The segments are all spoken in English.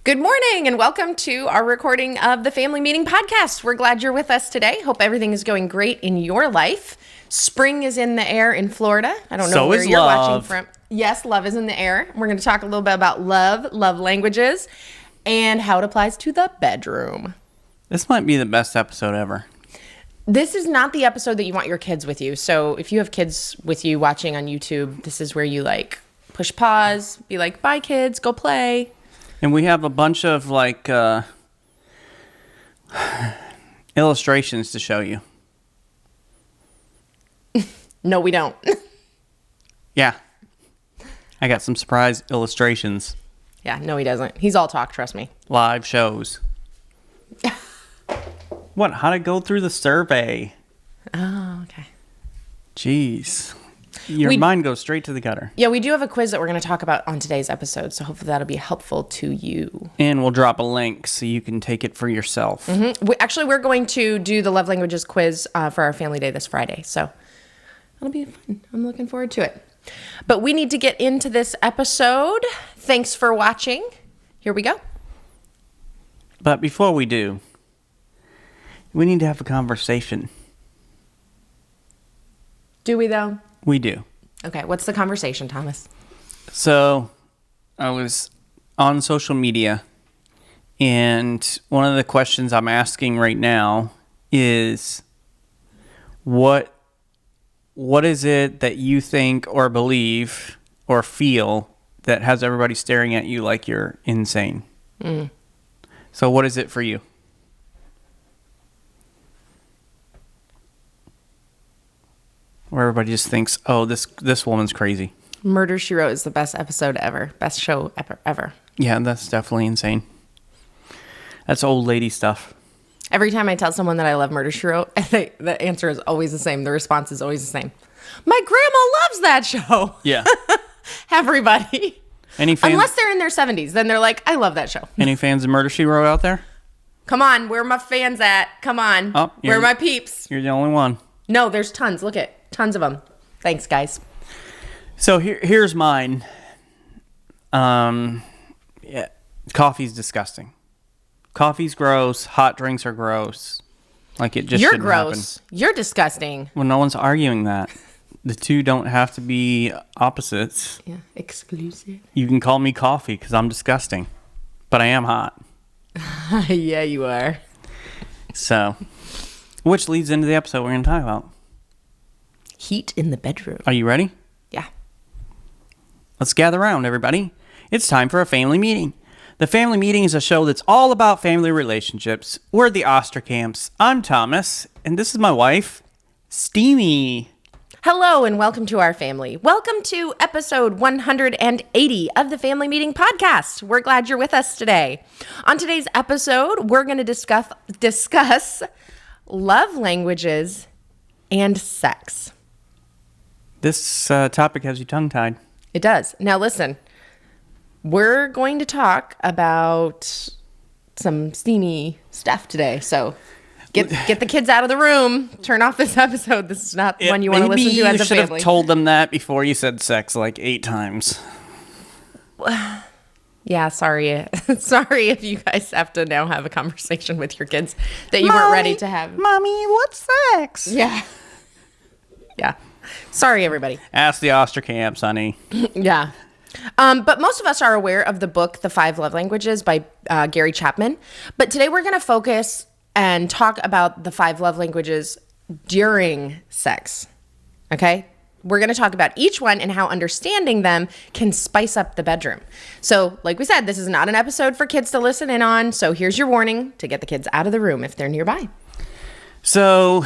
Good morning and welcome to our recording of the Family Meeting Podcast. We're glad you're with us today. Hope everything is going great in your life. Spring is in the air in Florida. I don't know where you're watching from. Yes, love is in the air. We're going to talk a little bit about love languages, and how it applies to the bedroom. This might be the best episode ever. This is not the episode that you want your kids with you. So if you have kids with you watching on YouTube, this is where you push pause, be like, bye kids, go play. And we have a bunch of illustrations to show you. No, we don't. Yeah. I got some surprise illustrations. Yeah, no, he doesn't. He's all talk, trust me. Live shows. What? How to go through the survey? Oh, okay. Jeez. Your mind goes straight to the gutter. Yeah, we do have a quiz that we're going to talk about on today's episode, so hopefully that'll be helpful to you. And we'll drop a link so you can take it for yourself. Mm-hmm. We're going to do the love languages quiz for our family day this Friday, so that'll be fun. I'm looking forward to it. But we need to get into this episode. Thanks for watching. Here we go. But before we do, we need to have a conversation. Do we, though? We do. Okay, what's the conversation, Thomas? So, I was on social media, and one of the questions I'm asking right now is, what is it that you think or believe or feel that has everybody staring at you like you're insane? So, what is it for you? Where everybody just thinks, oh, this woman's crazy. Murder, She Wrote is the best episode ever. Best show ever. Yeah, that's definitely insane. That's old lady stuff. Every time I tell someone that I love Murder, She Wrote, the answer is always the same. The response is always the same. My grandma loves that show. Yeah. Everybody. Any fans? Unless they're in their 70s. Then they're like, I love that show. Any fans of Murder, She Wrote out there? Come on. Where are my fans at? Come on. Oh, where are my peeps? You're the only one. No, there's tons. Look at tons of them. Thanks, guys. So here's mine. Yeah, coffee's disgusting. Coffee's gross. Hot drinks are gross. Like it just shouldn't gross. happen. You're disgusting. Well, no one's arguing that. The two don't have to be opposites. Yeah, exclusive. You can call me coffee because I'm disgusting, but I am hot. Yeah, you are. So, which leads into the episode we're going to talk about. Heat in the bedroom. Are you ready? Yeah. Let's gather around, everybody. It's time for a family meeting. The Family Meeting is a show that's all about family relationships. We're the Osterkamps. I'm Thomas, and this is my wife, Steamy. Hello and welcome to our family. Welcome to episode 180 of the Family Meeting Podcast. We're glad you're with us today. On today's episode, we're going to discuss love languages and sex. This topic has you tongue-tied. It does. Now listen, we're going to talk about some steamy stuff today, so get the kids out of the room. Turn off this episode. This is not one you want to listen to as a family. Maybe you should have told them that before you said sex 8 times. Yeah, sorry. Sorry if you guys have to now have a conversation with your kids that you weren't ready to have. Mommy, what's sex? Yeah. Yeah. Sorry, everybody. Ask the Osterkamps, honey. Yeah. But most of us are aware of the book, The 5 Love Languages by Gary Chapman. But today we're going to focus and talk about the 5 love languages during sex. Okay? We're going to talk about each one and how understanding them can spice up the bedroom. So, like we said, this is not an episode for kids to listen in on. So here's your warning to get the kids out of the room if they're nearby. So,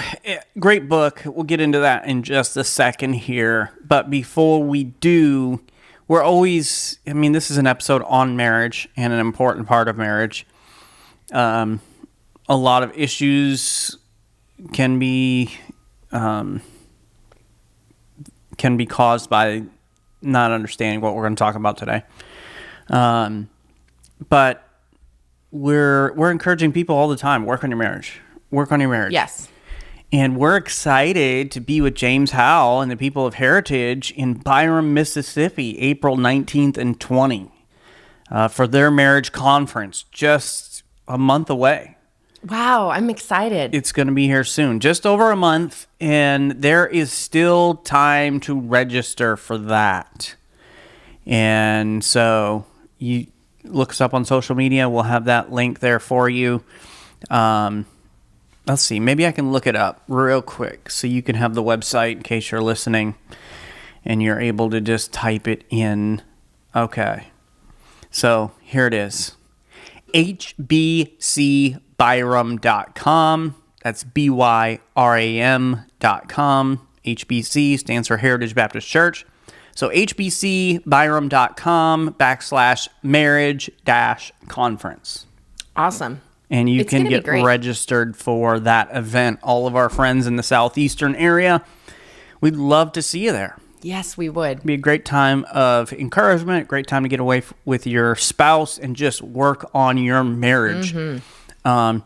great book. We'll get into that in just a second here. But before we do, we're always, this is an episode on marriage and an important part of marriage. A lot of issues can be caused by not understanding what we're going to talk about today. But we're encouraging people all the time, work on your marriage. Work on your marriage. Yes. And we're excited to be with James Howell and the people of Heritage in Byram, Mississippi, April 19th and 20th. for their marriage conference, just a month away. Wow, I'm excited. It's going to be here soon, just over a month, and there is still time to register for that. And so you look us up on social media. We'll have that link there for you. Let's see. Maybe I can look it up real quick so you can have the website in case you're listening and you're able to just type it in. Okay. So here it is. hbcbyram.com. That's BYRAM.com. HBC stands for Heritage Baptist Church. So hbcbyram.com/marriage-conference. Awesome. And you can get registered for that event. All of our friends in the southeastern area, we'd love to see you there. Yes, we would. It'd be a great time of encouragement, great time to get away with your spouse and just work on your marriage. Mm-hmm.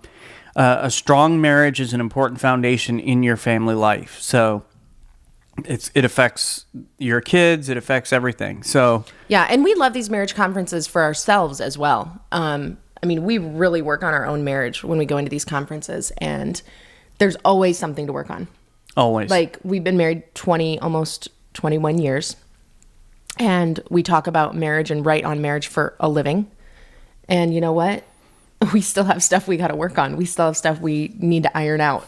A strong marriage is an important foundation in your family life. So it affects your kids. It affects everything. So yeah, and we love these marriage conferences for ourselves as well. I mean, we really work on our own marriage when we go into these conferences, and there's always something to work on. Always. Like, we've been married almost 21 years, and we talk about marriage and write on marriage for a living. And you know what? We still have stuff we got to work on. We still have stuff we need to iron out.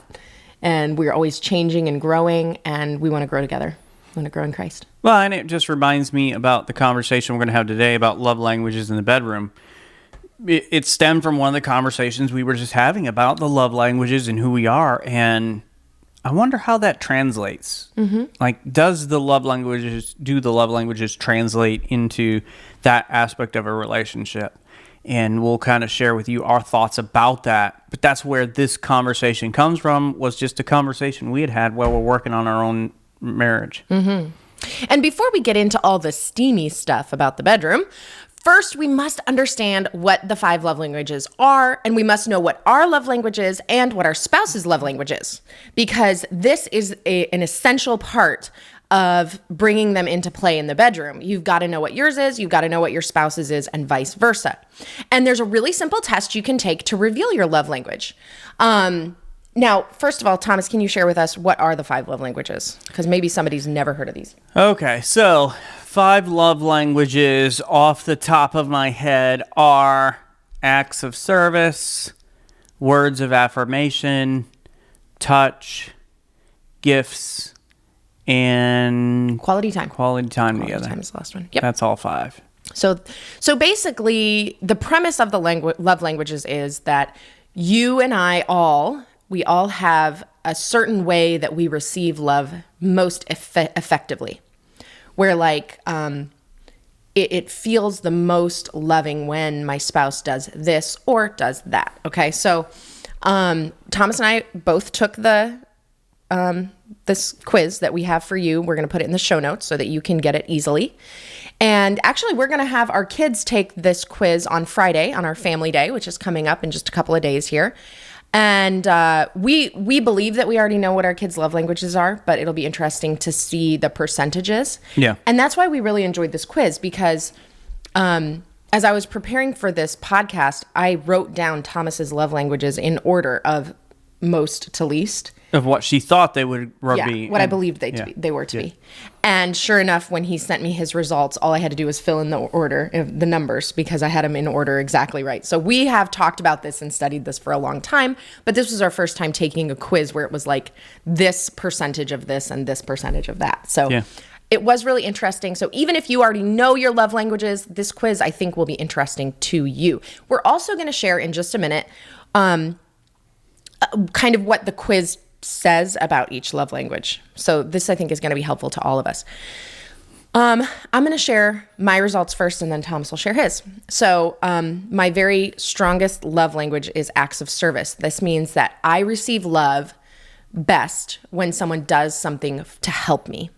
And we're always changing and growing, and we want to grow together. We want to grow in Christ. Well, and it just reminds me about the conversation we're going to have today about love languages in the bedroom. It stemmed from one of the conversations we were just having about the love languages and who we are. And I wonder how that translates. Mm-hmm. Like, do the love languages translate into that aspect of a relationship? And we'll kind of share with you our thoughts about that. But that's where this conversation comes from, was just a conversation we had while we're working on our own marriage. Mm-hmm. And before we get into all the steamy stuff about the bedroom, first, we must understand what the 5 love languages are, and we must know what our love language is and what our spouse's love language is, because this is an essential part of bringing them into play in the bedroom. You've got to know what yours is, you've got to know what your spouse's is, and vice versa. And there's a really simple test you can take to reveal your love language. Now, first of all, Thomas, can you share with us what are the 5 love languages? Because maybe somebody's never heard of these. Okay, so 5 love languages off the top of my head are acts of service, words of affirmation, touch, gifts, and quality time. Quality time together. Quality time is the last one. Yep. That's all 5. So basically, the premise of the love languages is that you and I we all have a certain way that we receive love most effectively, where like it feels the most loving when my spouse does this or does that. Okay, so Thomas and I both took this quiz that we have for you. We're going to put it in the show notes so that you can get it easily. And actually, we're going to have our kids take this quiz on Friday, on our family day, which is coming up in just a couple of days here. And we believe that we already know what our kids' love languages are, but it'll be interesting to see the percentages. Yeah. And that's why we really enjoyed this quiz, because as I was preparing for this podcast, I wrote down Thomas's love languages in order of most to least. Of what she thought they would be. What I believed they were to be. And sure enough, when he sent me his results, all I had to do was fill in the order, the numbers, because I had them in order exactly right. So we have talked about this and studied this for a long time, but this was our first time taking a quiz where it was like this percentage of this and this percentage of that. So it was really interesting. So even if you already know your love languages, this quiz I think will be interesting to you. We're also going to share in just a minute kind of what the quiz says about each love language. So this I think is going to be helpful to all of us. I'm going to share my results first, and then Thomas will share his. So my very strongest love language is acts of service. This means that I receive love best when someone does something to help me.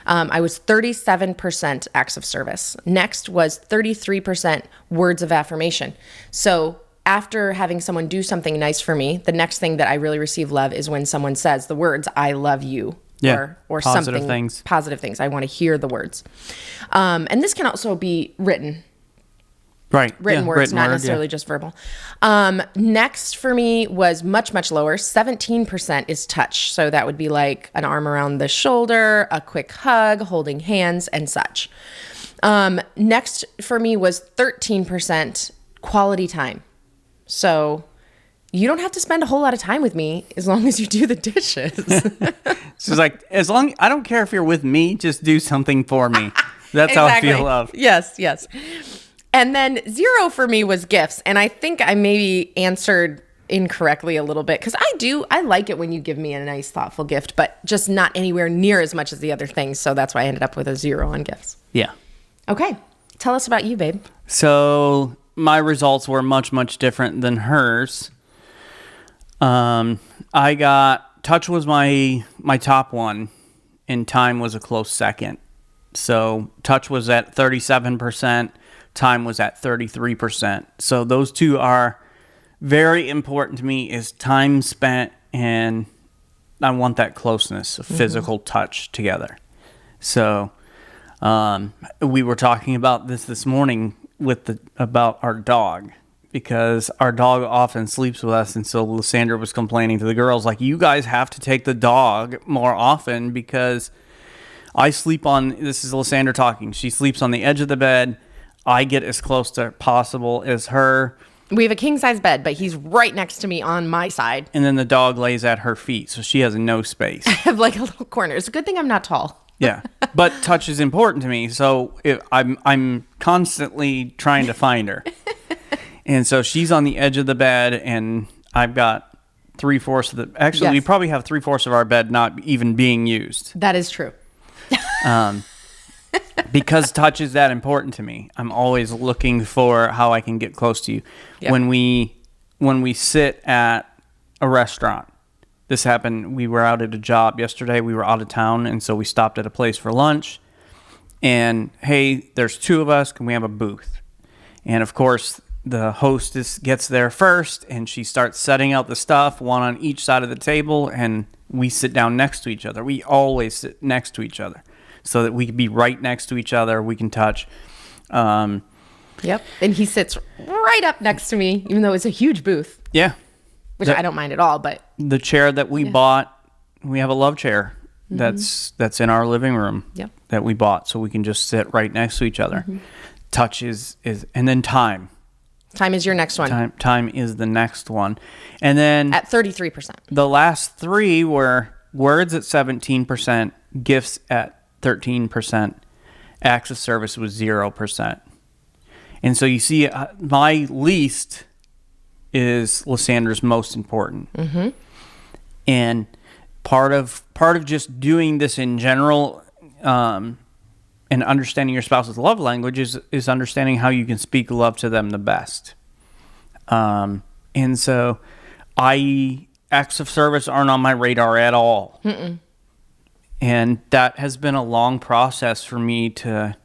I was 37% acts of service. Next was 33% words of affirmation. So after having someone do something nice for me, the next thing that I really receive love is when someone says the words, I love you, or positive something, positive things. I want to hear the words. And this can also be written. Right. Written Yeah, words, written not word, necessarily yeah. just verbal. Next for me was much, much lower. 17% is touch. So that would be like an arm around the shoulder, a quick hug, holding hands, and such. Next for me was 13% quality time. So you don't have to spend a whole lot of time with me as long as you do the dishes. She's like, I don't care if you're with me, just do something for me. That's how I feel love. Yes, yes. And then 0 for me was gifts. And I think I maybe answered incorrectly a little bit because I like it when you give me a nice, thoughtful gift, but just not anywhere near as much as the other things. So that's why I ended up with a 0 on gifts. Yeah. Okay. Tell us about you, babe. So my results were much, much different than hers. Touch was my top one, and time was a close second. So touch was at 37%, time was at 33%. So those two are very important to me, is time spent, and I want that closeness of physical touch together. So we were talking about this morning about our dog, because our dog often sleeps with us, and so Lysandra was complaining to the girls, like, you guys have to take the dog more often, because I sleep on, this is Lysandra talking, she sleeps on the edge of the bed. I get as close to possible as her. We have a king-size bed, but he's right next to me on my side. And then the dog lays at her feet, so she has no space. I have like a little corner. It's a good thing I'm not tall. Yeah, but touch is important to me, so I'm constantly trying to find her. And so she's on the edge of the bed, and I've got 3/4 of the... Actually, Yes. we probably have 3/4 of our bed not even being used. That is true. Because touch is that important to me. I'm always looking for how I can get close to you. Yep. When we sit at a restaurant, this happened, we were out at a job yesterday. We were out of town, and so we stopped at a place for lunch. And, hey, there's 2 of us. Can we have a booth? And, of course, the hostess gets there first, and she starts setting out the stuff, one on each side of the table, and we sit down next to each other. We always sit next to each other so that we can be right next to each other. We can touch. Yep. And he sits right up next to me, even though it's a huge booth, Yeah. which I don't mind at all, but... The chair that we bought, we have a love chair that's in our living room. Yep. That we bought, so we can just sit right next to each other. Touch is and then time. Time is your next one. Time is the next one. And then At 33%. the last 3 were words at 17%, gifts at 13%, acts of service was 0%. And so you see, my least is Lysandra's most important. And part of just doing this in general, and understanding your spouse's love language is understanding how you can speak love to them the best. And so acts of service aren't on my radar at all. And that has been a long process for me to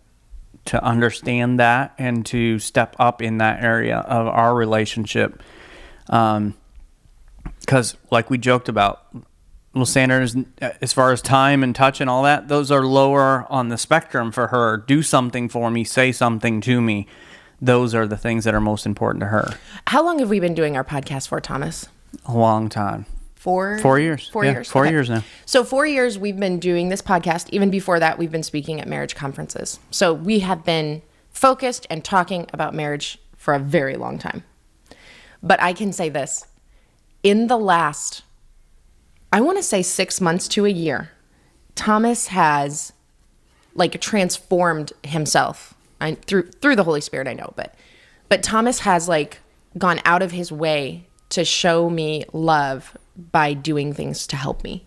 understand that and to step up in that area of our relationship. Because like we joked about, Lysandra, as far as time and touch and all that, those are lower on the spectrum for her. Do something for me, say something to me. Those are the things that are most important to her. How long have we been doing our podcast for, Thomas? A long time. 4 years. 4 Yeah, years? 4 Okay. years now. So 4 years we've been doing this podcast. Even before that, we've been speaking at marriage conferences. So we have been focused and talking about marriage for a very long time. But I can say this. In the last, I want to say 6 months to a year, Thomas has like transformed himself. Through the Holy Spirit, I know, but Thomas has like gone out of his way to show me love by doing things to help me.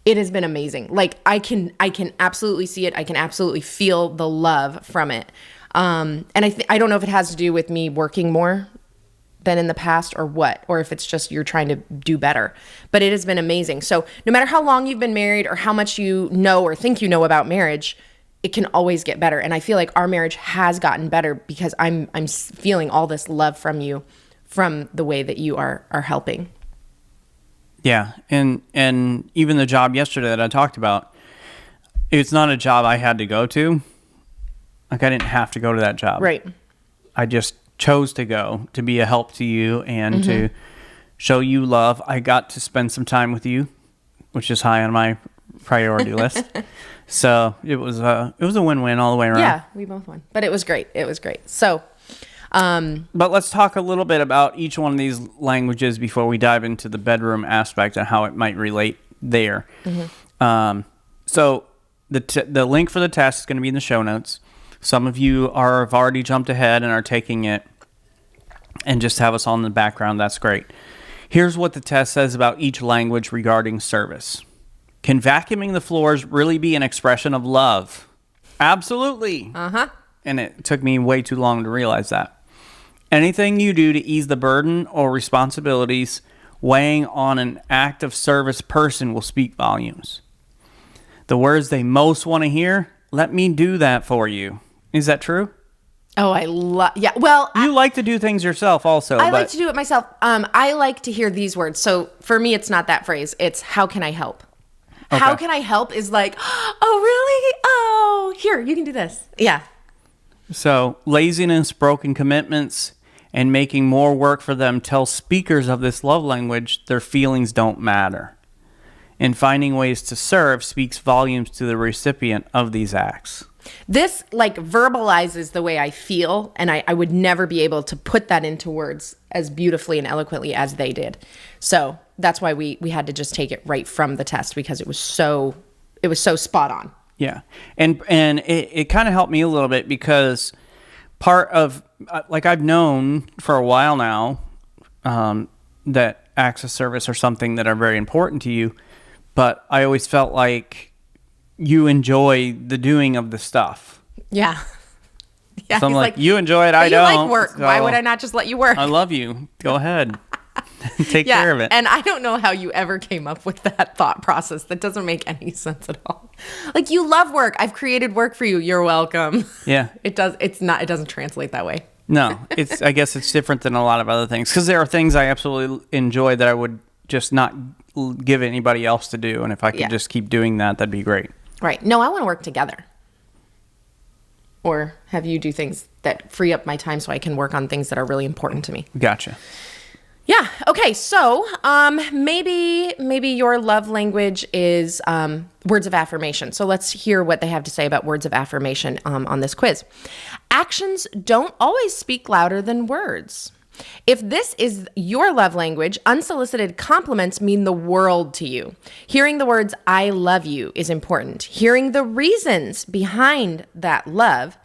It has been amazing. Like I can absolutely see it. I can absolutely feel the love from it. And I don't know if it has to do with me working more than in the past or what, or if it's just you're trying to do better. But it has been amazing. So no matter how long you've been married or how much you know or think you know about marriage, it can always get better. And I feel like our marriage has gotten better because I'm feeling all this love from you, from the way that you are helping. Yeah, and even the job yesterday that I talked about, it's not a job I had to go to. Like I didn't have to go to that job. Right. I just chose to go to be a help to you and to show you love. I got to spend some time with you, which is high on my priority list. So it was a win-win all the way around. Yeah, we both won, but it was great. It was great. So, but let's talk a little bit about each one of these languages before we dive into the bedroom aspect and how it might relate there. So the link for the test is going to be in the show notes. Some of you have already jumped ahead and are taking it and just have us on in the background. That's great. Here's what the test says about each language regarding service. Can vacuuming the floors really be an expression of love? Absolutely. And it took me way too long to realize that. Anything you do to ease the burden or responsibilities weighing on an act of service person will speak volumes. The words they most want to hear, let me do that for you. Is that true? Oh, I love, yeah. Well, you like to do things yourself also. I like to do it myself. I like to hear these words. So for me, it's not that phrase. It's how can I help? Okay. How can I help is like, oh, really? Oh, here, you can do this. Yeah. So laziness, broken commitments, and making more work for them tell speakers of this love language their feelings don't matter. And finding ways to serve speaks volumes to the recipient of these acts. This like verbalizes the way I feel, and I would never be able to put that into words as beautifully and eloquently as they did. So that's why we had to just take it right from the test, because it was so spot on. Yeah. And it kind of helped me a little bit, because part of, like, I've known for a while now that acts of service are something that are very important to you, but I always felt like you enjoy the doing of the stuff. Yeah. Yeah. So I'm like, you enjoy it, I don't. You like work. So why would I not just let you work? I love you. Go ahead. Take care of it. And I don't know how you ever came up with that thought process. That doesn't make any sense at all. Like, you love work. I've created work for you. You're welcome. Yeah. It doesn't translate that way. No, I guess it's different than a lot of other things, because there are things I absolutely enjoy that I would just not give anybody else to do. And if I could just keep doing that, that'd be great. Right. No, I want to work together. Or have you do things that free up my time so I can work on things that are really important to me. Gotcha. Yeah. Okay. So maybe your love language is words of affirmation. So let's hear what they have to say about words of affirmation on this quiz. Actions don't always speak louder than words. If this is your love language, unsolicited compliments mean the world to you. Hearing the words, I love you, is important. Hearing the reasons behind that love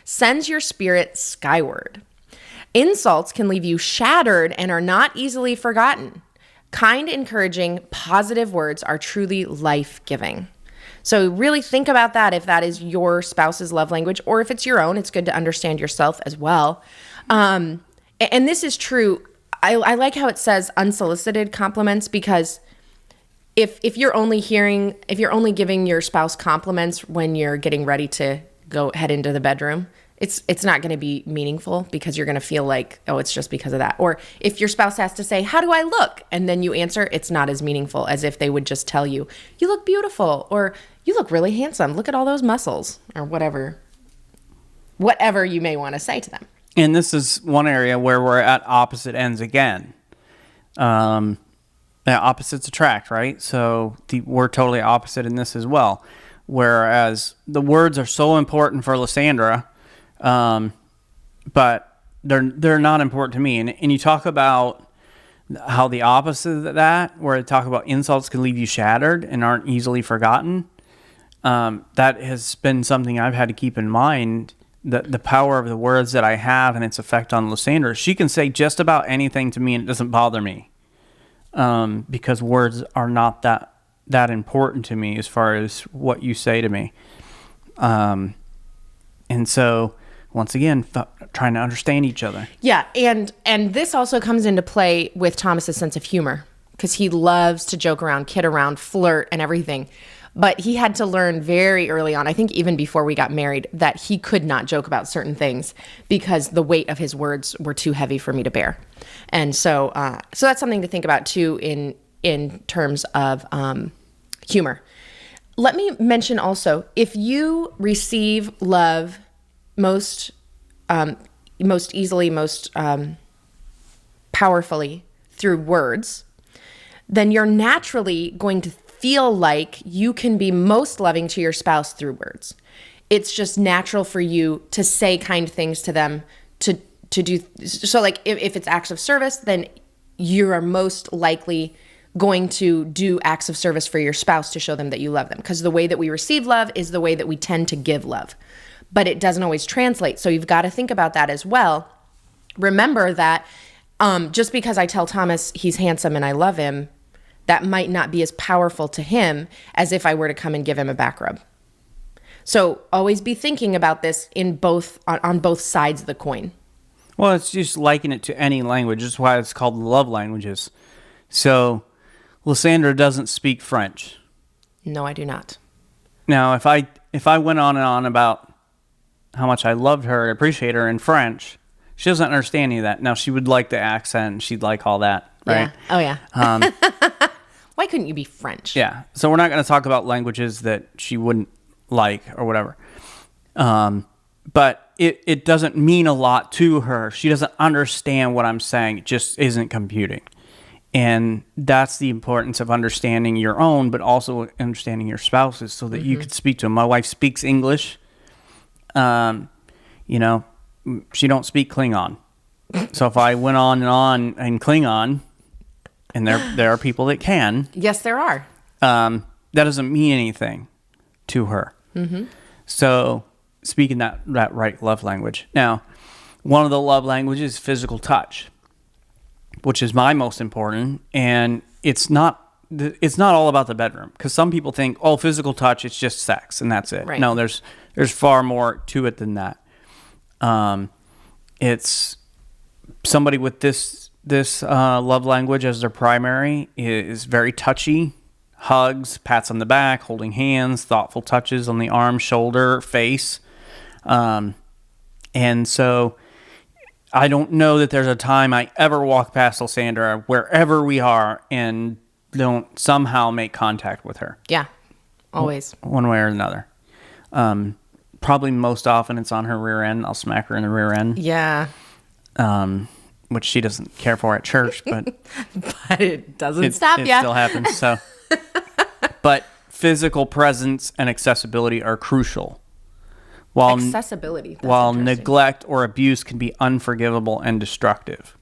sends your spirit skyward. Insults can leave you shattered and are not easily forgotten. Kind, encouraging, positive words are truly life-giving. So really think about that if that is your spouse's love language, or if it's your own. It's good to understand yourself as well. And this is true. I like how it says unsolicited compliments, because if you're only giving your spouse compliments when you're getting ready to head into the bedroom, it's not going to be meaningful, because you're going to feel like, oh, it's just because of that. Or if your spouse has to say, how do I look? And then you answer, it's not as meaningful as if they would just tell you, you look beautiful, or you look really handsome. Look at all those muscles, or whatever you may want to say to them. And this is one area where we're at opposite ends again. Opposites attract, right? So we're totally opposite in this as well. Whereas the words are so important for Lysandra, but they're not important to me. And you talk about how the opposite of that, where they talk about insults can leave you shattered and aren't easily forgotten. That has been something I've had to keep in mind. The power of the words that I have and its effect on Lysandra. She can say just about anything to me and it doesn't bother me, because words are not that important to me as far as what you say to me. And so, once again, trying to understand each other. Yeah, and this also comes into play with Thomas's sense of humor, because he loves to joke around, kid around, flirt, and everything. But he had to learn very early on, I think even before we got married, that he could not joke about certain things because the weight of his words were too heavy for me to bear. And so that's something to think about too in terms of humor. Let me mention also, if you receive love most most easily, most powerfully through words, then you're naturally going to feel like you can be most loving to your spouse through words. It's just natural for you to say kind things to them, to do. So like if it's acts of service, then you are most likely going to do acts of service for your spouse to show them that you love them. Because the way that we receive love is the way that we tend to give love. But it doesn't always translate. So you've got to think about that as well. Remember that just because I tell Thomas he's handsome and I love him, that might not be as powerful to him as if I were to come and give him a back rub. So always be thinking about this on both sides of the coin. Well, it's just liken it to any language. That's why it's called love languages. So Lysandra doesn't speak French. No, I do not. Now, if I went on and on about how much I loved her and appreciate her in French, she doesn't understand any of that. Now, she would like the accent and she'd like all that, right? Yeah. Oh, yeah. Why couldn't you be French? Yeah. So we're not going to talk about languages that she wouldn't like or whatever. But it doesn't mean a lot to her. She doesn't understand what I'm saying. It just isn't computing. And that's the importance of understanding your own, but also understanding your spouse's so that you could speak to them. My wife speaks English. You know, she don't speak Klingon. So if I went on in Klingon, and there are people that can. Yes, there are. That doesn't mean anything to her. Mm-hmm. So speaking that right love language. Now, one of the love languages is physical touch, which is my most important. And it's not all about the bedroom, because some people think, oh, physical touch, it's just sex and that's it. Right. No, there's far more to it than that. It's somebody with this love language as their primary is very touchy, hugs, pats on the back, holding hands, thoughtful touches on the arm, shoulder, face. And so I don't know that there's a time I ever walk past Lysandra wherever we are and don't somehow make contact with her. Yeah, always. One way or another. Probably most often it's on her rear end. I'll smack her in the rear end. Yeah. Which she doesn't care for at church, but but it doesn't stop you. It still happens. So, but physical presence and accessibility are crucial. Accessibility. While neglect or abuse can be unforgivable and destructive.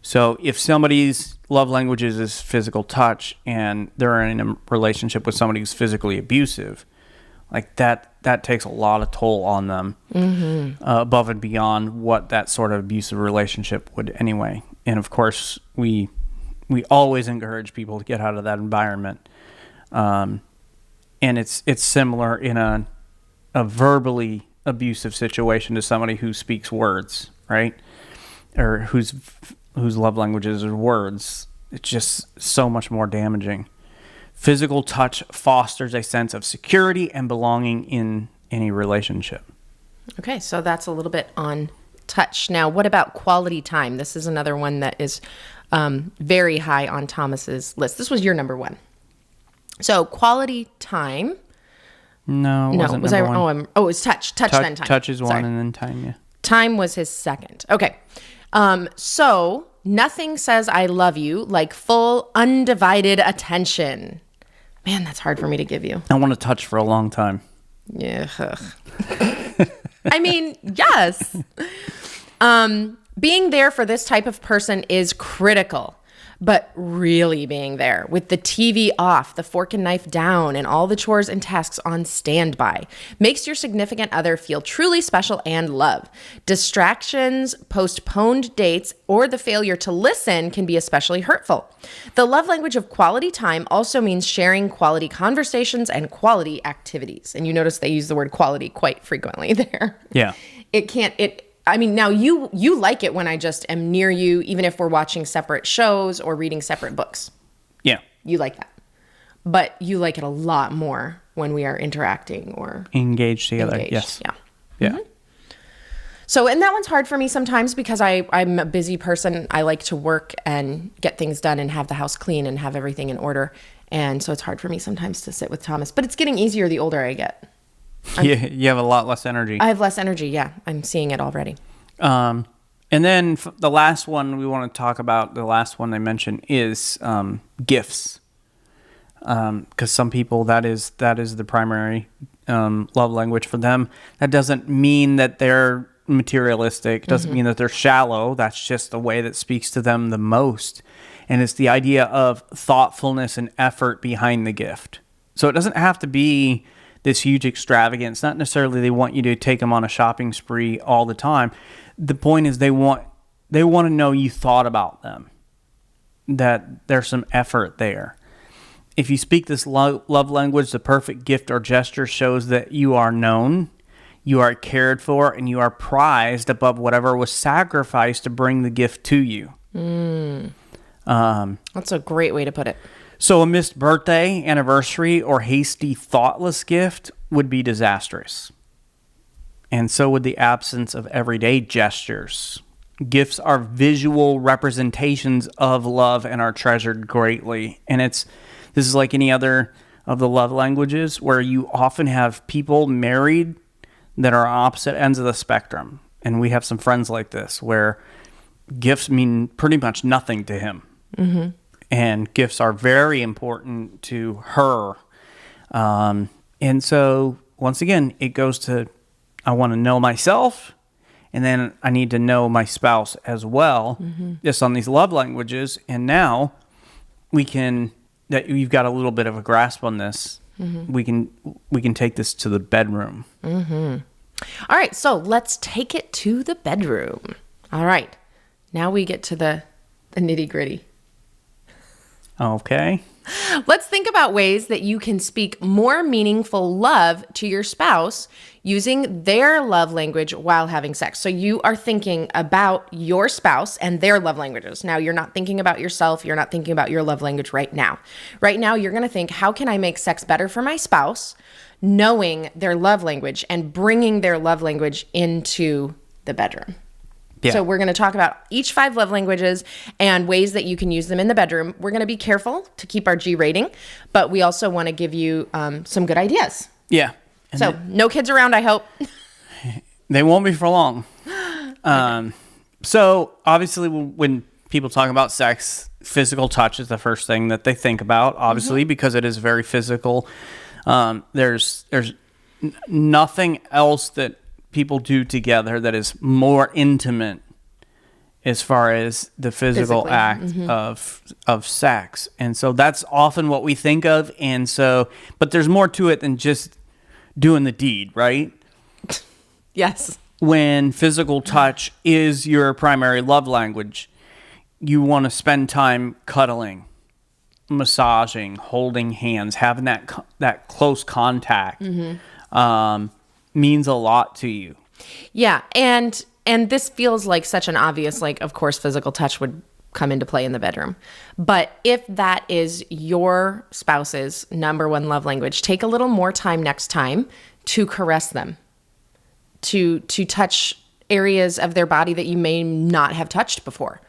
So, if somebody's love languages is physical touch and they're in a relationship with somebody who's physically abusive, like that takes a lot of toll on them, above and beyond what that sort of abusive relationship would anyway. And of course, we always encourage people to get out of that environment. And it's similar in a verbally abusive situation to somebody who speaks words, right? Or whose love languages are words. It's just so much more damaging. Physical touch fosters a sense of security and belonging in any relationship. Okay, so that's a little bit on touch. Now, what about quality time? This is another one that is very high on Thomas's list. This was your number one. So quality time. No, wasn't was number I? one. It's touch. Touch, then time. Touch is one, Sorry. and then time. Yeah. Time was his second. Okay. So nothing says I love you like full, undivided attention. Man, that's hard for me to give you. I want to touch for a long time. Yeah. I mean, yes. Being there for this type of person is critical, but really being there with the TV off, the fork and knife down, and all the chores and tasks on standby makes your significant other feel truly special and loved. Distractions, postponed dates, or the failure to listen can be especially hurtful. The love language of quality time also means sharing quality conversations and quality activities. And you notice they use the word quality quite frequently there. Yeah. Now you like it when I just am near you, even if we're watching separate shows or reading separate books. Yeah. You like that. But you like it a lot more when we are interacting or engaged together. Yes. Yeah. Yeah. Mm-hmm. So, and that one's hard for me sometimes because I'm a busy person. I like to work and get things done and have the house clean and have everything in order. And so it's hard for me sometimes to sit with Thomas. But it's getting easier the older I get. You have a lot less energy. I have less energy, yeah. I'm seeing it already. And then the last one we want to talk about, the last one I mentioned is gifts. Because some people, that is the primary love language for them. That doesn't mean that they're materialistic. Doesn't mean that they're shallow. That's just the way that speaks to them the most. And it's the idea of thoughtfulness and effort behind the gift. So it doesn't have to be this huge extravagance. Not necessarily they want you to take them on a shopping spree all the time. The point is they want to know you thought about them, that there's some effort there. If you speak this love language, the perfect gift or gesture shows that you are known, you are cared for, and you are prized above whatever was sacrificed to bring the gift to you. That's a great way to put it. So a missed birthday, anniversary, or hasty, thoughtless gift would be disastrous. And so would the absence of everyday gestures. Gifts are visual representations of love and are treasured greatly. And this is like any other of the love languages where you often have people married that are opposite ends of the spectrum. And we have some friends like this where gifts mean pretty much nothing to him. Mm-hmm. And gifts are very important to her. And so, once again, it goes to, I want to know myself, and then I need to know my spouse as well, just on these love languages. And now that you've got a little bit of a grasp on this, we can take this to the bedroom. All right, so let's take it to the bedroom. All right, now we get to the nitty gritty. Okay. Let's think about ways that you can speak more meaningful love to your spouse using their love language while having sex. So you are thinking about your spouse and their love languages. Now, you're not thinking about yourself. You're not thinking about your love language right now. Right now, you're going to think, how can I make sex better for my spouse, knowing their love language and bringing their love language into the bedroom? Yeah. So we're going to talk about each 5 love languages and ways that you can use them in the bedroom. We're going to be careful to keep our G rating, but we also want to give you some good ideas. Yeah. And so no kids around, I hope. They won't be for long. So obviously when people talk about sex, physical touch is the first thing that they think about, obviously, because it is very physical. There's nothing else that people do together that is more intimate as far as the physical act of sex. And so that's often what we think of. And so, but there's more to it than just doing the deed, right? Yes. When physical touch is your primary love language, you want to spend time cuddling, massaging, holding hands, having that close contact. Means a lot to you. Yeah, and this feels like such an obvious, like, of course, physical touch would come into play in the bedroom. But if that is your spouse's number one love language, take a little more time next time to caress them, to touch areas of their body that you may not have touched before.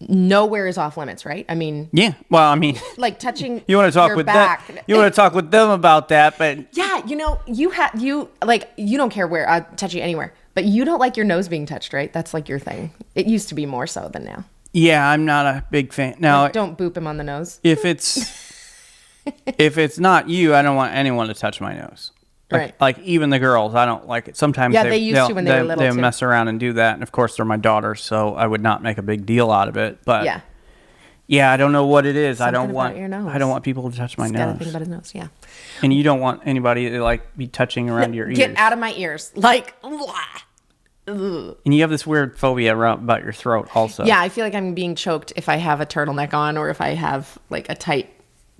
Nowhere is off limits, right? I mean, yeah. Well, I mean, like touching you want to talk your with back. them. You want to talk with them about that, but yeah, you don't care where I touch you anywhere, but you don't like your nose being touched, right? That's like your thing. It used to be more so than now. Yeah, I'm not a big fan. Now, like, don't boop him on the nose. If it's not you, I don't want anyone to touch my nose. Right. Like even the girls, I don't like it. Sometimes they used to when they were little they too. mess around and do that. And of course, they're my daughters, so I would not make a big deal out of it. But yeah, I don't know what it is. Something I don't want your nose. I don't want people to touch my nose. Got to think about his nose, yeah. And you don't want anybody to like be touching around your ears. Get out of my ears, like. And you have this weird phobia about your throat, also. Yeah, I feel like I'm being choked if I have a turtleneck on or if I have like a tight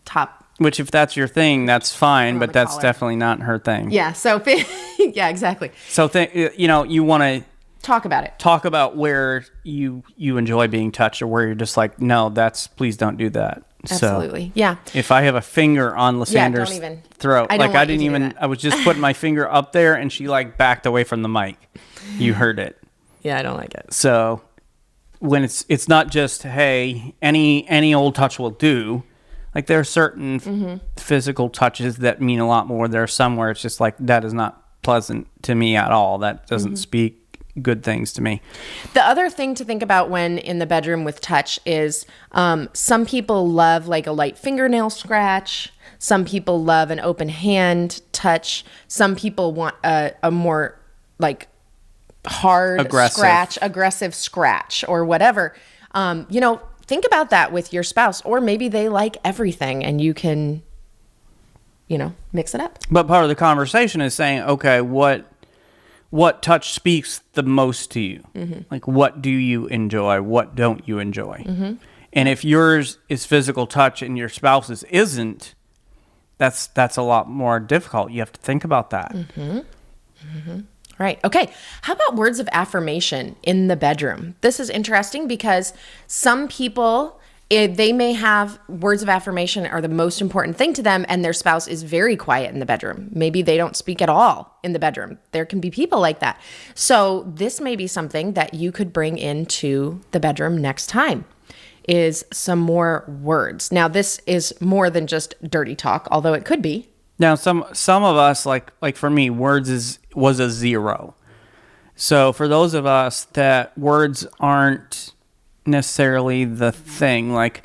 top. Which, if that's your thing, that's fine, but that's collar. Definitely not her thing. Yeah. So, yeah, exactly. So, you want to talk about it. Talk about where you enjoy being touched, or where you're just like, no, please don't do that. Absolutely. So, yeah. If I have a finger on Lysandra's throat, I was just putting my finger up there, and she like backed away from the mic. You heard it. Yeah, I don't like it. So, when it's not just, hey, any old touch will do. Like there are certain physical touches that mean a lot more. There are some where it's just like, that is not pleasant to me at all. That doesn't speak good things to me. The other thing to think about when in the bedroom with touch is some people love like a light fingernail scratch. Some people love an open hand touch. Some people want a more like hard aggressive scratch or whatever. Think about that with your spouse, or maybe they like everything and you can, mix it up. But part of the conversation is saying, okay, what touch speaks the most to you? Mm-hmm. Like, what do you enjoy? What don't you enjoy? Mm-hmm. And if yours is physical touch and your spouse's isn't, that's a lot more difficult. You have to think about that. Mm-hmm. Mm-hmm. Right. Okay. How about words of affirmation in the bedroom? This is interesting because some people, they may have words of affirmation are the most important thing to them, and their spouse is very quiet in the bedroom. Maybe they don't speak at all in the bedroom. There can be people like that. So this may be something that you could bring into the bedroom next time, is some more words. Now, this is more than just dirty talk, although it could be. Now, some of us, like for me, words was a 0. So for those of us that words aren't necessarily the thing, like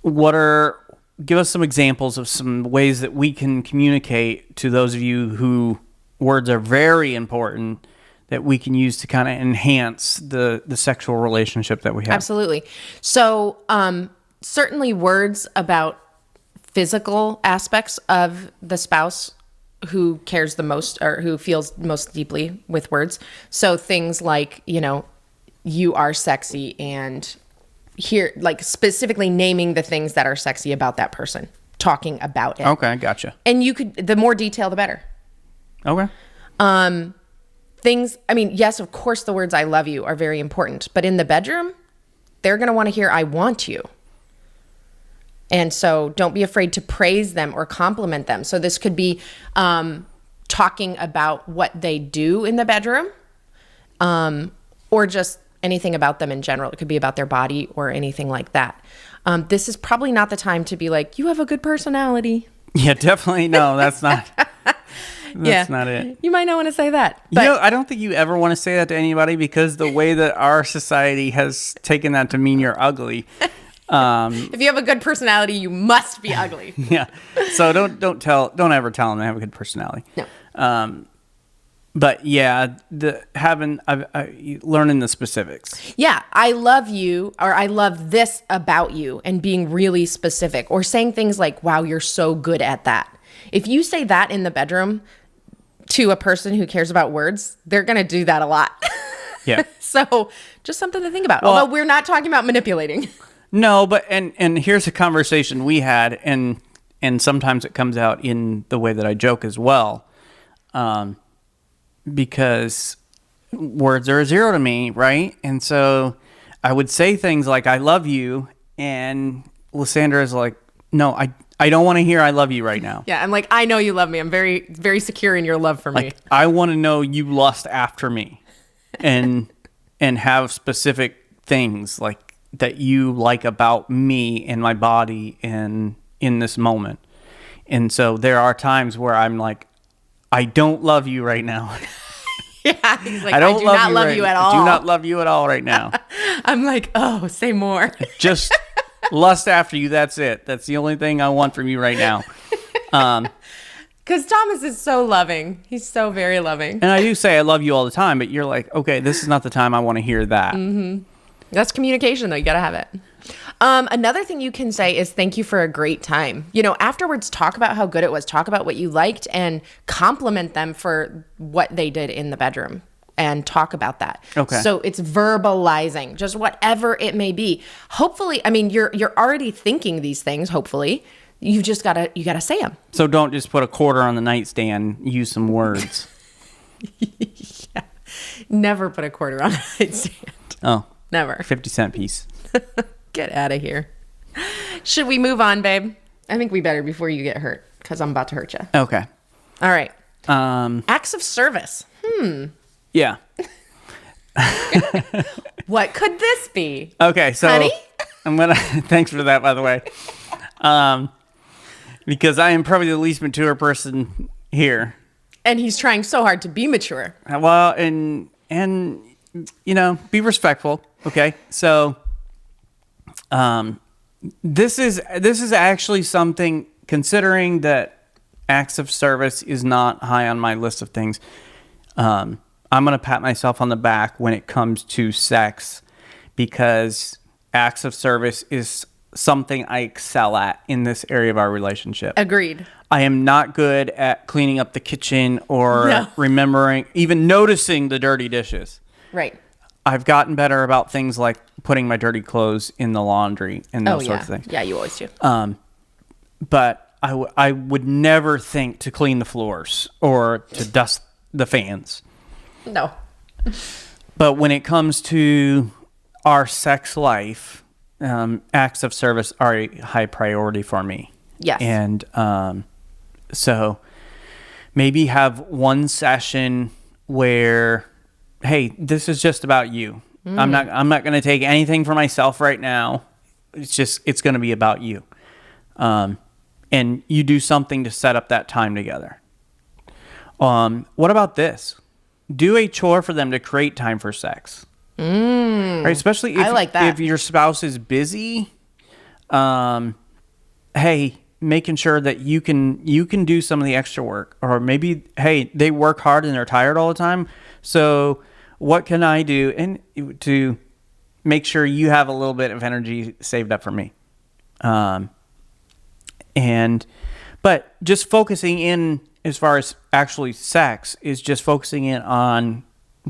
give us some examples of some ways that we can communicate to those of you who words are very important, that we can use to kind of enhance the sexual relationship that we have. Absolutely. So certainly words about physical aspects of the spouse who cares the most or who feels most deeply with words. So things like, you are sexy, and here, like specifically naming the things that are sexy about that person, talking about it. Okay, gotcha. And the more detail, the better. Okay. Yes, of course the words I love you are very important, but in the bedroom, they're going to want to hear I want you. And so don't be afraid to praise them or compliment them. So this could be talking about what they do in the bedroom, or just anything about them in general. It could be about their body or anything like that. This is probably not the time to be like, you have a good personality. Yeah, definitely. No, that's not. That's not it. You might not want to say that. But I don't think you ever want to say that to anybody, because the way that our society has taken that to mean you're ugly. If you have a good personality, you must be ugly. Yeah. So don't ever tell them they have a good personality. No. But yeah, learning the specifics. Yeah, I love you, or I love this about you, and being really specific, or saying things like, wow, you're so good at that. If you say that in the bedroom to a person who cares about words, they're going to do that a lot. Yeah. So just something to think about. Well, although we're not talking about manipulating. No, but and here's a conversation we had, and sometimes it comes out in the way that I joke as well, because words are a 0 to me, right? And so I would say things like "I love you," and Lysandra is like, "No, I don't want to hear I love you right now." Yeah, I'm like, I know you love me. I'm very, very secure in your love for me. Like, I want to know you lust after me, and have specific things like that you like about me and my body and in this moment. And so there are times where I'm like, I don't love you right now. Yeah, he's like, I do not love you at all. I do not love you at all right now. I'm like, oh, say more. Just lust after you. That's it. That's the only thing I want from you right now. Because Thomas is so loving. He's so very loving. And I do say I love you all the time, but you're like, okay, this is not the time I want to hear that. Mm-hmm. That's communication, though. You got to have it. Another thing you can say is thank you for a great time. Afterwards, talk about how good it was. Talk about what you liked and compliment them for what they did in the bedroom, and talk about that. Okay. So it's verbalizing, just whatever it may be. Hopefully, you're already thinking these things. Hopefully, you gotta say them. So don't just put a quarter on the nightstand. Use some words. Yeah. Never put a quarter on a nightstand. Oh. Never. 50-cent piece. Get out of here. Should we move on, babe? I think we better before you get hurt, because I'm about to hurt you. Okay. All right. Acts of service. Yeah. What could this be? Okay, so honey? I'm gonna. Thanks for that, by the way. Because I am probably the least mature person here. And he's trying so hard to be mature. Well, and and be respectful. Okay. So, this is actually something, considering that acts of service is not high on my list of things. I'm going to pat myself on the back when it comes to sex, because acts of service is something I excel at in this area of our relationship. Agreed. I am not good at cleaning up the kitchen or remembering, even noticing the dirty dishes. Right. I've gotten better about things like putting my dirty clothes in the laundry and those sorts of things. Yeah, you always do. But I would never think to clean the floors or to dust the fans. No. But when it comes to our sex life, acts of service are a high priority for me. Yes. And so maybe have one session where, hey, this is just about you. I'm not going to take anything for myself right now. It's going to be about you. And you do something to set up that time together. What about this? Do a chore for them to create time for sex. Right? Especially I like that. if your spouse is busy. Hey, making sure that you can do some of the extra work, or maybe, hey, they work hard and they're tired all the time. So what can I do to make sure you have a little bit of energy saved up for me? But just focusing in, as far as actually sex, is just focusing in on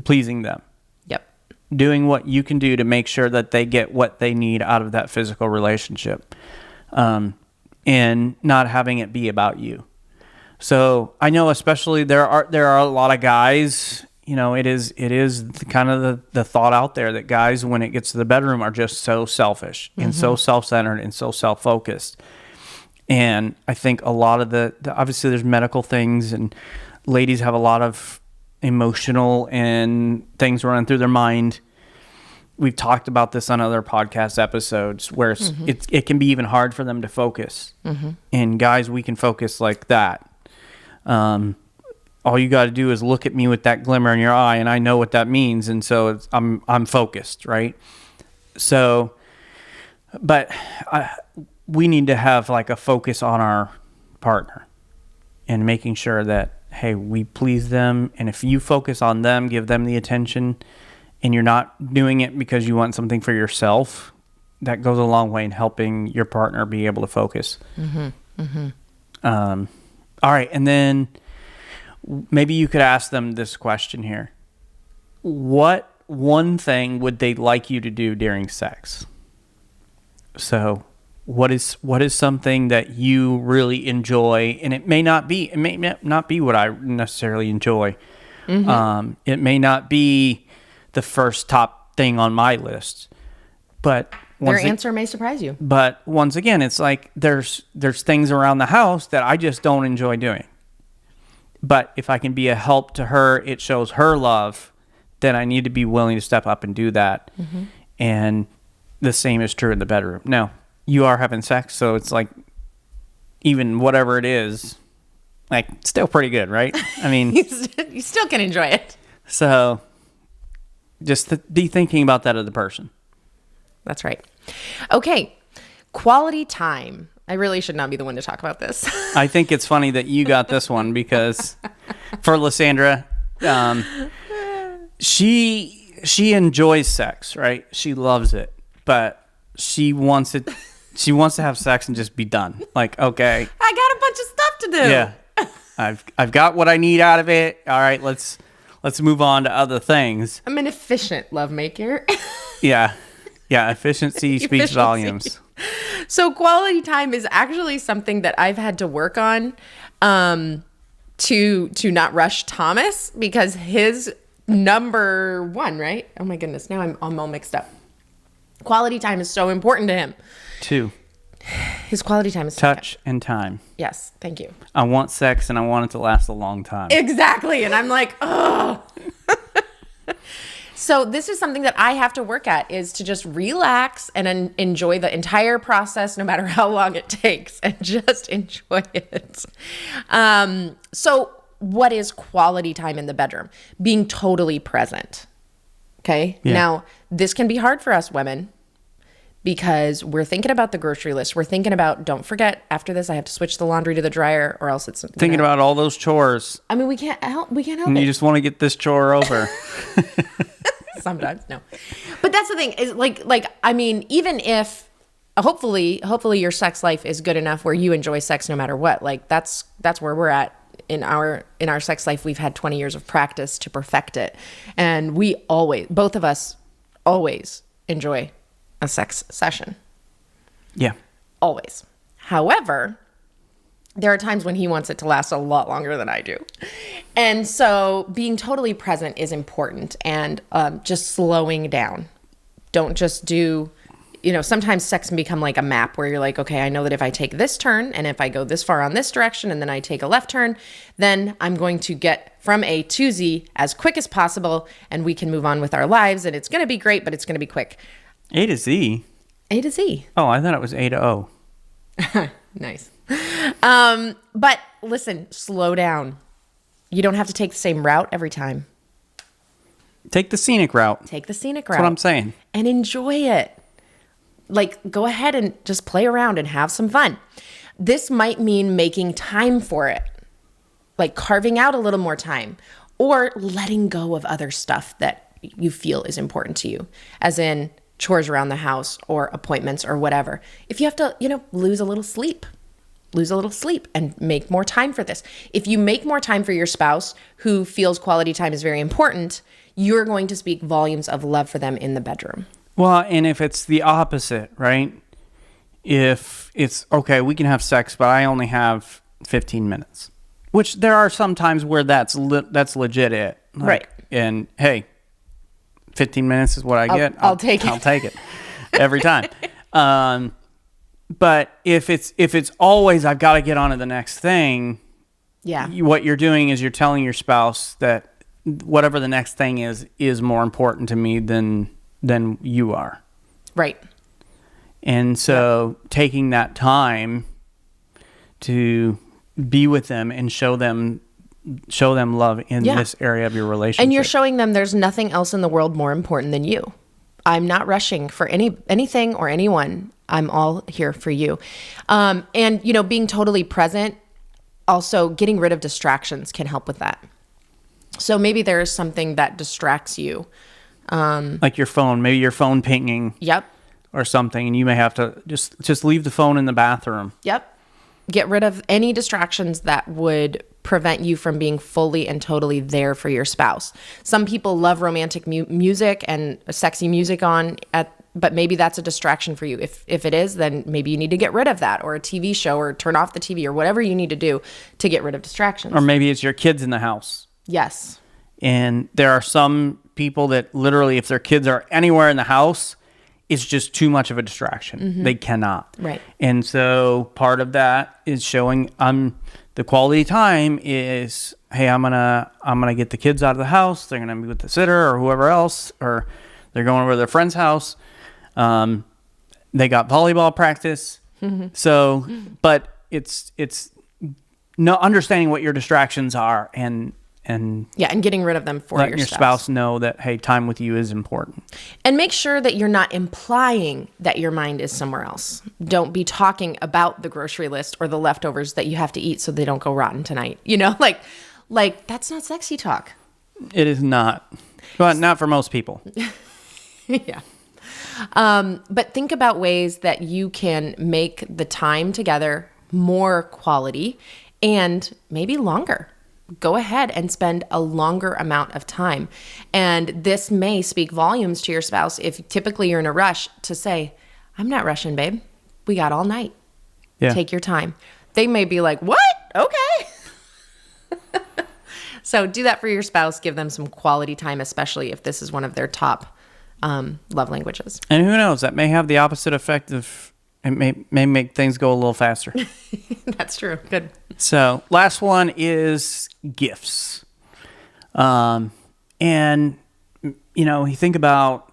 pleasing them. Yep. Doing what you can do to make sure that they get what they need out of that physical relationship. And not having it be about you. So I know, especially there are a lot of guys, it is kind of the thought out there that guys, when it gets to the bedroom, are just so selfish and so self-centered and so self-focused. And I think a lot of the obviously there's medical things, and ladies have a lot of emotional and things running through their mind. We've talked about this on other podcast episodes where it can be even hard for them to focus. And guys, we can focus like that. All you got to do is look at me with that glimmer in your eye, and I know what that means. And so I'm focused, right? So, but we need to have like a focus on our partner and making sure that, hey, we please them. And if you focus on them, give them the attention, and you're not doing it because you want something for yourself, that goes a long way in helping your partner be able to focus. All right. And then maybe you could ask them this question here. What one thing would they like you to do during sex? So what is something that you really enjoy? And it may not be what I necessarily enjoy. It may not be the first top thing on my list, but their answer may surprise you. But once again, it's like there's things around the house that I just don't enjoy doing. But if I can be a help to her, it shows her love, then I need to be willing to step up and do that. And the same is true in the bedroom. Now, you are having sex, so it's like, even whatever it is, like, still pretty good, right? I mean, you still can enjoy it. So just be thinking about that other person. That's right. Okay. Quality time. I really should not be the one to talk about this. I think it's funny that you got this one because for Lysandra, she enjoys sex, right? She loves it, but she wants to have sex and just be done. Like, okay, I got a bunch of stuff to do. Yeah. I've got what I need out of it. All right, let's move on to other things. I'm an efficient lovemaker. Yeah. Efficiency speaks volumes. So quality time is actually something that I've had to work on to not rush Thomas, because his number one, right? Oh my goodness. Now I'm all mixed up. Quality time is so important to him. 2. His quality time is touch and time. Yes. Thank you. I want sex and I want it to last a long time. Exactly. And I'm like, oh. So this is something that I have to work at, is to just relax and enjoy the entire process, no matter how long it takes, and just enjoy it. So what is quality time in the bedroom? Being totally present. Okay. Yeah. Now, this can be hard for us women because we're thinking about the grocery list. We're thinking about, don't forget, after this, I have to switch the laundry to the dryer or else it's Thinking about all those chores. I mean, we can't help And it. you just want to get this chore over. Sometimes, no. But that's the thing is I mean, even if hopefully your sex life is good enough where you enjoy sex no matter what, like that's where we're at in our sex life. We've had 20 years of practice to perfect it. And both of us always enjoy a sex session. Yeah. Always. However, there are times when he wants it to last a lot longer than I do. And so being totally present is important, and just slowing down. Don't just do, sometimes sex can become like a map where you're like, okay, I know that if I take this turn and if I go this far on this direction and then I take a left turn, then I'm going to get from A to Z as quick as possible and we can move on with our lives and it's going to be great, but it's going to be quick. A to Z? A to Z. Oh, I thought it was A to O. Nice. But listen, slow down. You don't have to take the same route every time. Take the scenic route. Take the scenic route. That's what I'm saying. And enjoy it. Like, go ahead and just play around and have some fun. This might mean making time for it, like carving out a little more time, or letting go of other stuff that you feel is important to you, as in chores around the house or appointments or whatever. If you have to, lose a little sleep and make more time for this. If you make more time for your spouse who feels quality time is very important, you're going to speak volumes of love for them in the bedroom. Well, and if it's the opposite, right? If it's, okay, we can have sex, but I only have 15 minutes. Which there are some times where that's legit it. Like, right. And hey, 15 minutes is what I get. I'll take it. I'll take it every time. But if it's always I've got to get on to the next thing, yeah, what you're doing is you're telling your spouse that whatever the next thing is more important to me than you are. Right. And so taking that time to be with them and show them love in this area of your relationship. And you're showing them there's nothing else in the world more important than you. I'm not rushing for anything or anyone. I'm all here for you. And, being totally present, also getting rid of distractions can help with that. So maybe there is something that distracts you. Like your phone, maybe your phone pinging. Yep. Or something, and you may have to just leave the phone in the bathroom. Yep. Get rid of any distractions that would prevent you from being fully and totally there for your spouse. Some people love romantic music and sexy music but maybe that's a distraction for you. If it is, then maybe you need to get rid of that, or a TV show, or turn off the TV, or whatever you need to do to get rid of distractions. Or maybe it's your kids in the house. Yes. And there are some people that literally, if their kids are anywhere in the house, it's just too much of a distraction. Mm-hmm. They cannot. Right. And so part of that is showing the quality time is, hey, I'm gonna get the kids out of the house. They're gonna be with the sitter or whoever else, or they're going over to their friend's house. They got volleyball practice. Mm-hmm. So, but it's no understanding what your distractions are and getting rid of them for letting your spouse know that, hey, time with you is important. And make sure that you're not implying that your mind is somewhere else. Don't be talking about the grocery list or the leftovers that you have to eat so they don't go rotten tonight. Like that's not sexy talk. It is not. But not for most people. Yeah. But think about ways that you can make the time together more quality and maybe longer. Go ahead and spend a longer amount of time. And this may speak volumes to your spouse if typically you're in a rush to say, I'm not rushing, babe. We got all night. Yeah. Take your time. They may be like, what? Okay. So do that for your spouse. Give them some quality time, especially if this is one of their top love languages. And who knows, that may have the opposite effect of it may make things go a little faster. That's true. Good. So last one is gifts. And, you think about,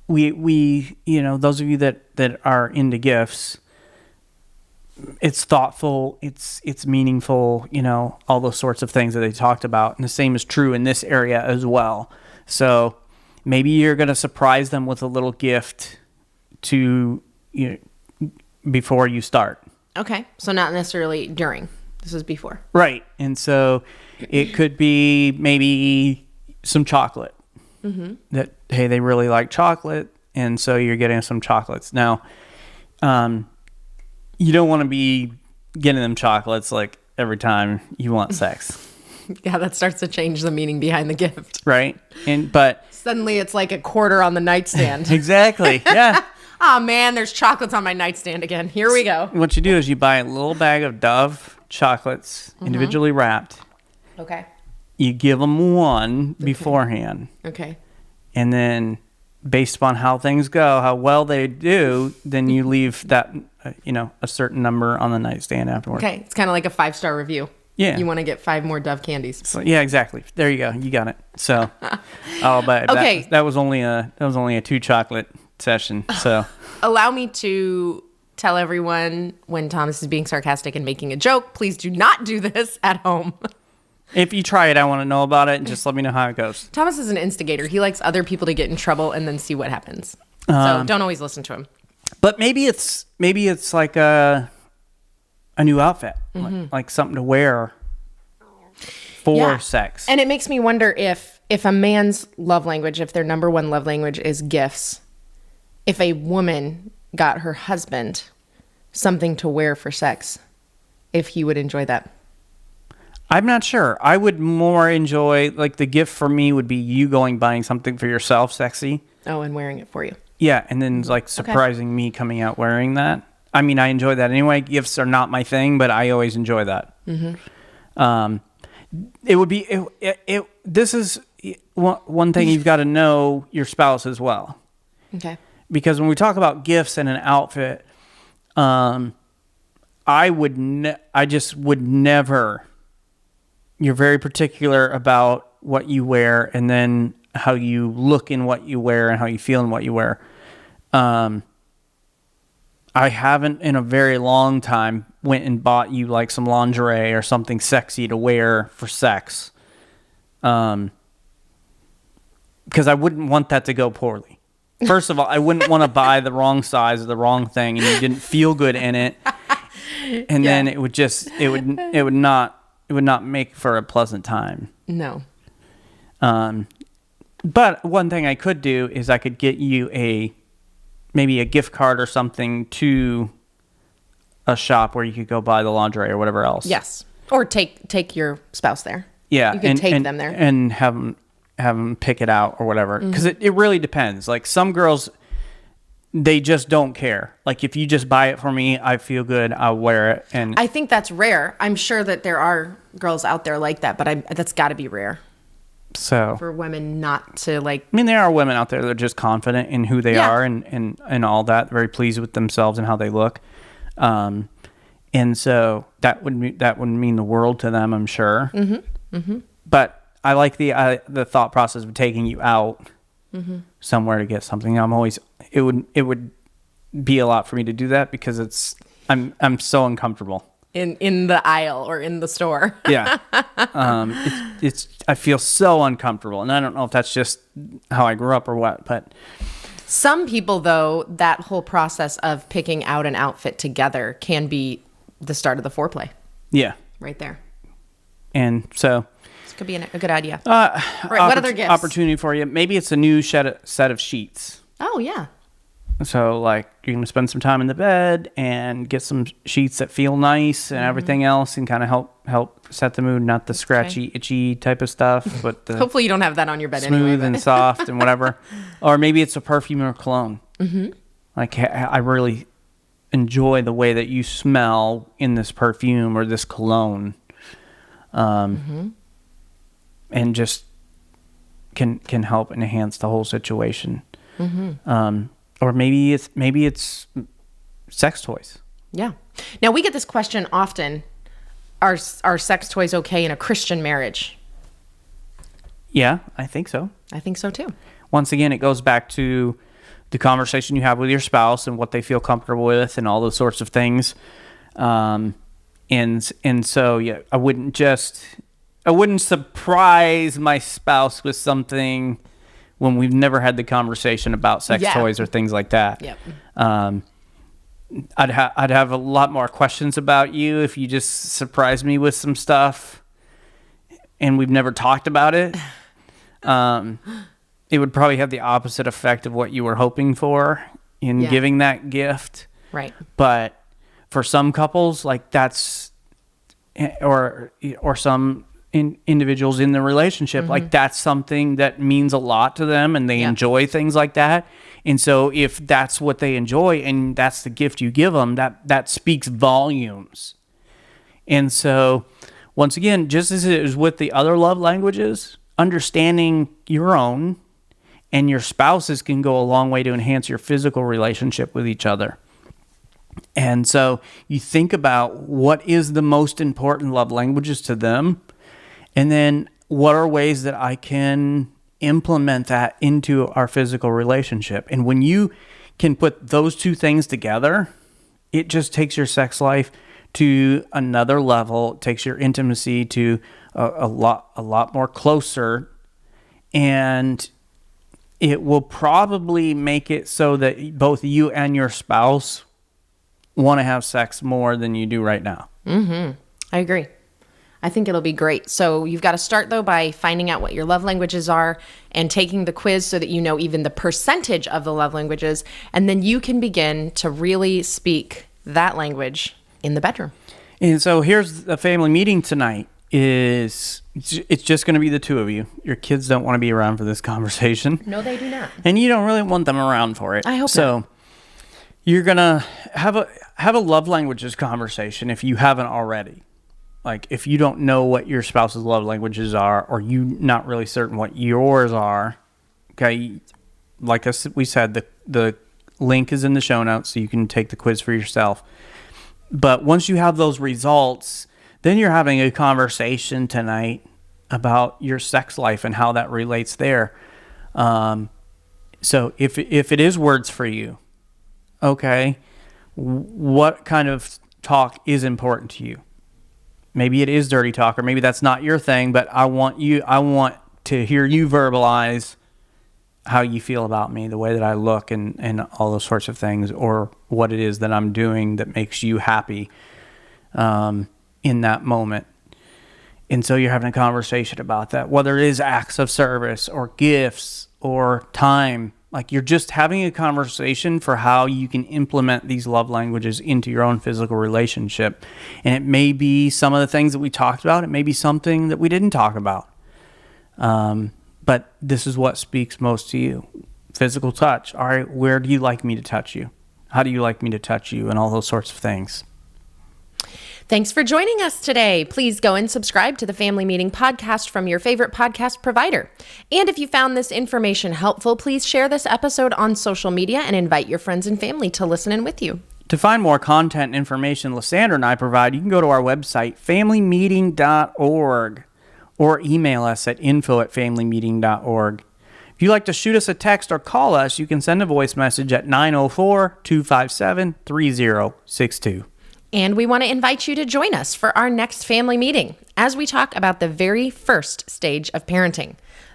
we those of you that are into gifts, it's thoughtful, it's meaningful, all those sorts of things that they talked about. And the same is true in this area as well. So maybe you're going to surprise them with a little gift before you start. Okay. So not necessarily during. This is before. Right. And so it could be maybe some chocolate. That, hey, they really like chocolate, and so you're getting some chocolates. Now, you don't want to be getting them chocolates like every time you want sex. Yeah, that starts to change the meaning behind the gift. Right. But suddenly it's like a quarter on the nightstand. Exactly. Yeah. Oh man, there's chocolates on my nightstand again. Here we go. What you do is you buy a little bag of Dove chocolates, individually wrapped. Okay. You give them one beforehand. Okay. And then based upon how things go, how well they do, then you leave that, a certain number on the nightstand afterwards. Okay. It's kind of like a 5-star review. Yeah. You want to get 5 more Dove candies. So, yeah, exactly. There you go. You got it. So, but okay. that was only a 2 chocolate session. So, allow me to tell everyone when Thomas is being sarcastic and making a joke, please do not do this at home. If you try it, I want to know about it, and just let me know how it goes. Thomas is an instigator. He likes other people to get in trouble and then see what happens. So don't always listen to him. But maybe it's like a new outfit, like something to wear for sex. And it makes me wonder if a man's love language, if their number one love language is gifts, if a woman got her husband something to wear for sex, if he would enjoy that. I'm not sure. I would more enjoy, like, the gift for me would be you buying something for yourself, sexy. Oh, and wearing it for you. Yeah, and then like surprising me coming out wearing that. I mean, I enjoy that anyway. Gifts are not my thing, but I always enjoy that. It would be this is one thing you've got to know your spouse as well. Okay. Because when we talk about gifts and an outfit, I just would never. You're very particular about what you wear, and then how you look in what you wear and how you feel in what you wear. I haven't in a very long time went and bought you like some lingerie or something sexy to wear for sex. Because I wouldn't want that to go poorly. First of all, I wouldn't want to buy the wrong size or the wrong thing and you didn't feel good in it. And then it would not make for a pleasant time. No. But one thing I could do is I could get you maybe a gift card or something to a shop where you could go buy the lingerie or whatever else. Yes. Or take your spouse there. Yeah. You could take them there. And have them pick it out or whatever. Because it really depends. Like some girls, they just don't care. Like if you just buy it for me, I feel good, I'll wear it. And I think that's rare. I'm sure that there are girls out there like that, but that's got to be rare. So for women not to like. I mean, there are women out there that are just confident in who they are and all that, very pleased with themselves and how they look. And so that would mean the world to them, I'm sure. But I like the thought process of taking you out somewhere to get something. It would be a lot for me to do that because I'm so uncomfortable. In the aisle or in the store. Yeah. I feel so uncomfortable. And I don't know if that's just how I grew up or what, but. Some people, though, that whole process of picking out an outfit together can be the start of the foreplay. Yeah. Right there. And so. This could be a good idea. Right, what other gifts? Opportunity for you. Maybe it's a new set of sheets. Oh, yeah. So, like, you're going to spend some time in the bed and get some sheets that feel nice and everything else and kind of help set the mood, not the scratchy, itchy type of stuff, but the hopefully you don't have that on your bed smooth anyway. And soft and whatever. Or maybe it's a perfume or cologne. Like, I really enjoy the way that you smell in this perfume or this cologne. And just can help enhance the whole situation. Or maybe it's sex toys. Yeah. Now we get this question often: Are sex toys okay in a Christian marriage? Yeah, I think so. I think so too. Once again, it goes back to the conversation you have with your spouse and what they feel comfortable with and all those sorts of things. And so, yeah, I wouldn't surprise my spouse with something when we've never had the conversation about sex toys or things like that. Yep. I'd have a lot more questions about you if you just surprised me with some stuff and we've never talked about it. It would probably have the opposite effect of what you were hoping for in giving that gift. Right. But for some couples, like that's, or some individuals in the relationship, like that's something that means a lot to them and they enjoy things like that. And so if that's what they enjoy and that's the gift you give them, that speaks volumes. And so once again, just as it is with the other love languages, understanding your own and your spouse's can go a long way to enhance your physical relationship with each other. And so you think about what is the most important love languages to them, and then what are ways that I can implement that into our physical relationship. And when you can put those two things together, it just takes your sex life to another level. It takes your intimacy to a lot more closer, and it will probably make it so that both you and your spouse want to have sex more than you do right now. I agree. I think it'll be great. So you've got to start, though, by finding out what your love languages are and taking the quiz so that you know even the percentage of the love languages. And then you can begin to really speak that language in the bedroom. And so here's the family meeting tonight. It's just going to be the two of you. Your kids don't want to be around for this conversation. No, they do not. And you don't really want them around for it. I hope so. not. You're going to have a love languages conversation if you haven't already. Like if you don't know what your spouse's love languages are, or you not really certain what yours are, okay, like we said, the link is in the show notes so you can take the quiz for yourself. But once you have those results, then you're having a conversation tonight about your sex life and how that relates there. So if it is words for you, okay, what kind of talk is important to you? Maybe it is dirty talk, or maybe that's not your thing, but I want to hear you verbalize how you feel about me, the way that I look and all those sorts of things, or what it is that I'm doing that makes you happy in that moment. And so you're having a conversation about that, whether it is acts of service or gifts or time. Like you're just having a conversation for how you can implement these love languages into your own physical relationship. And it may be some of the things that we talked about. It may be something that we didn't talk about. But this is what speaks most to you. Physical touch. All right, where do you like me to touch you? How do you like me to touch you? And all those sorts of things. Thanks for joining us today. Please go and subscribe to the Family Meeting podcast from your favorite podcast provider. And if you found this information helpful, please share this episode on social media and invite your friends and family to listen in with you. To find more content and information Lysandra and I provide, you can go to our website, familymeeting.org, or email us at info@familymeeting.org. If you'd like to shoot us a text or call us, you can send a voice message at 904-257-3062. And we want to invite you to join us for our next family meeting as we talk about the very first stage of parenting,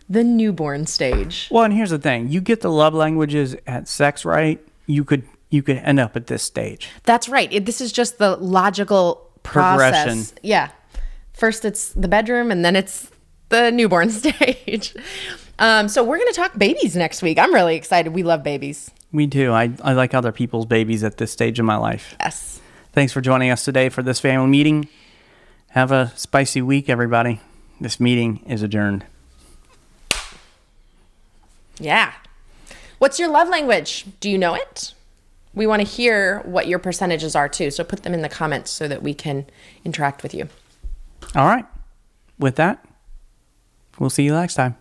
the newborn stage. Well, and here's the thing. You get the love languages at sex right, you could end up at this stage. That's right. This is just the logical process. Progression. Yeah. First it's the bedroom and then it's the newborn stage. So we're going to talk babies next week. I'm really excited. We love babies. We do. I like other people's babies at this stage of my life. Yes. Thanks for joining us today for this family meeting. Have a spicy week, everybody. This meeting is adjourned. Yeah. What's your love language? Do you know it? We want to hear what your percentages are too. So put them in the comments so that we can interact with you. All right. With that, we'll see you next time.